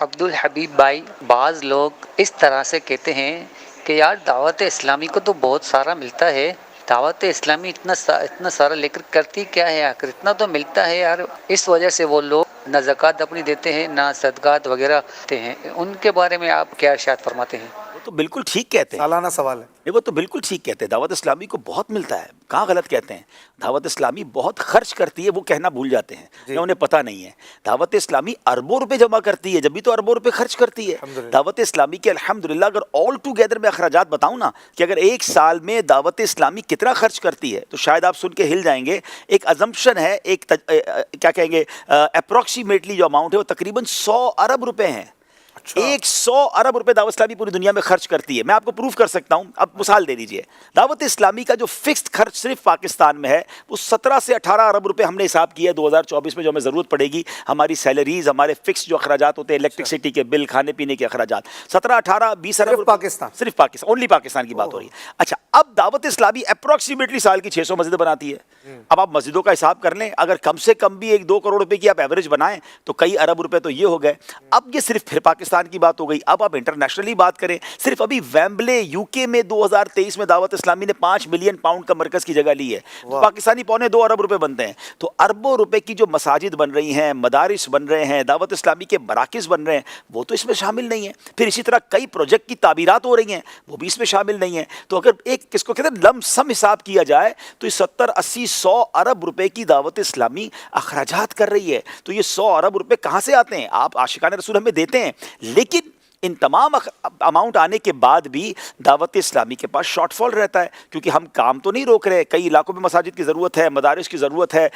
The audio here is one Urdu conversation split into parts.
عبد الحبیب بھائی، بعض لوگ اس طرح سے کہتے ہیں کہ یار دعوت اسلامی کو تو بہت سارا ملتا ہے، دعوت اسلامی اتنا سارا لے کر کرتی کیا ہے، آخر اتنا تو ملتا ہے یار، اس وجہ سے وہ لوگ نہ زکوٰۃ اپنی دیتے ہیں نہ صدقات وغیرہ دیتے ہیں۔ ان کے بارے میں آپ کیا ارشاد فرماتے ہیں؟ وہ تو بالکل ٹھیک کہتے ہیں، سالانہ سوال ہے۔ وہ تو بالکل ٹھیک کہتے ہیں، دعوت اسلامی کو بہت ملتا ہے، کہاں غلط کہتے ہیں؟ دعوت اسلامی بہت خرچ کرتی ہے، وہ کہنا بھول جاتے ہیں جی یا انہیں پتہ نہیں ہے۔ دعوت اسلامی اربوں روپے جمع کرتی ہے، جب بھی تو اربوں روپے خرچ کرتی ہے۔ الحمدللہ۔ دعوت اسلامی کے الحمدللہ اگر آل ٹوگیدر میں اخراجات بتاؤں نا کہ اگر ایک سال میں دعوت اسلامی کتنا خرچ کرتی ہے تو شاید آپ سن کے ہل جائیں گے۔ ایک ازمپشن ہے، ایک کیا کہیں گے، اپروکسیمیٹلی جو اماؤنٹ ہے وہ تقریباً 100 ارب روپے ہیں۔ 100 ارب روپے دعوت اسلامی پوری دنیا میں خرچ کرتی ہے۔ میں آپ کو پروف کر سکتا ہوں، اب مثال دے دیجئے۔ دعوت اسلامی کا جو فکسڈ خرچ صرف پاکستان میں ہے وہ 17 سے 18 ارب روپے ہم نے حساب کیا ہے 2024 میں، جو ہمیں ضرورت پڑے گی ہماری سیلریز، ہمارے فکس جو اخراجات ہوتے ہیں، الیکٹرسٹی کے بل، کھانے پینے کے اخراجات، 17 18 20 ارب روپے پاکستان، صرف پاکستان، اونلی پاکستان کی بات ہو رہی ہے۔ اچھا، اب دعوت اسلامی اپروکسیمیٹلی سال کی 600 مسجدیں بناتی ہے۔ اب آپ مسجدوں کا حساب کر لیں، اگر کم سے کم بھی 1-2 کروڑ روپے کی آپ ایوریج بنائیں تو کئی ارب روپے تو یہ ہو گئے۔ اب یہ صرف پھر پاکستان کی بات ہو گئی، اب آپ انٹرنیشنلی بات کریں، صرف ابھی ویمبلے UK میں 2023 میں دعوت اسلامی نے 5 ملین پاؤنڈ کا مرکز کی جگہ لی ہے، تو پاکستانی 2.25 ارب روپے بنتے ہیں۔ تو اربوں روپے کی جو مساجد بن رہی ہیں، مدارس بن رہے ہیں، دعوت اسلامی کے مراکز بن رہے ہیں، وہ تو اس میں شامل نہیں ہیں۔ پھر اسی طرح کئی پروجیکٹ کی تعمیرات ہو رہی ہیں، وہ بھی اس میں شامل نہیں ہیں۔ تو اگر ایک کس کو کہتے ہیں لم سم حساب کیا جائے تو یہ 70 80 100 ارب روپے کی دعوت اسلامی اخراجات کر رہی ہے۔ تو یہ 100 ارب روپے کہاں سے آتے ہیں؟ آپ عاشقان رسول ہمیں دیتے ہیں، لیکن ان تمام اماؤنٹ آنے کے بعد بھی دعوت اسلامی کے پاس شارٹ فال رہتا ہے، کیونکہ ہم کام تو نہیں روک رہے۔ کئی علاقوں میں مساجد کی ضرورت ہے، مدارس کی ضرورت ہے،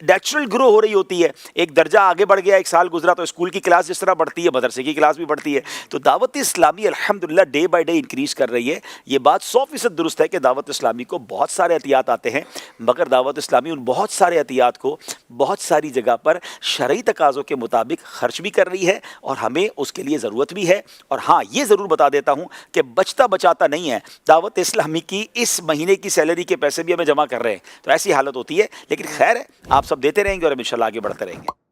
نیچرل گرو ہو رہی ہوتی ہے۔ ایک درجہ آگے بڑھ گیا، ایک سال گزرا تو اسکول کی کلاس جس طرح بڑھتی ہے، مدرسے کی کلاس بھی بڑھتی ہے۔ تو دعوت اسلامی الحمدللہ ڈے بائی ڈے انکریز کر رہی ہے۔ یہ بات 100% درست ہے کہ دعوت اسلامی کو بہت سارے عطیات آتے ہیں، مگر دعوت اسلامی ان بہت سارے عطیات کو بہت ساری جگہ پر شرعی تقاضوں کے مطابق خرچ بھی کر رہی ہے، اور ہمیں اس کے لیے ضرورت بھی ہے۔ اور ہاں، یہ ضرور بتا دیتا ہوں کہ بچتا بچاتا نہیں ہے، دعوت اسلامی کی اس مہینے کی سیلری کے پیسے بھی ہمیں جمع کر رہے ہیں، تو ایسی حالت ہوتی ہے۔ لیکن خیر ہے، آپ سب دیتے رہیں گے اور ہم انشاءاللہ آگے بڑھتے رہیں گے۔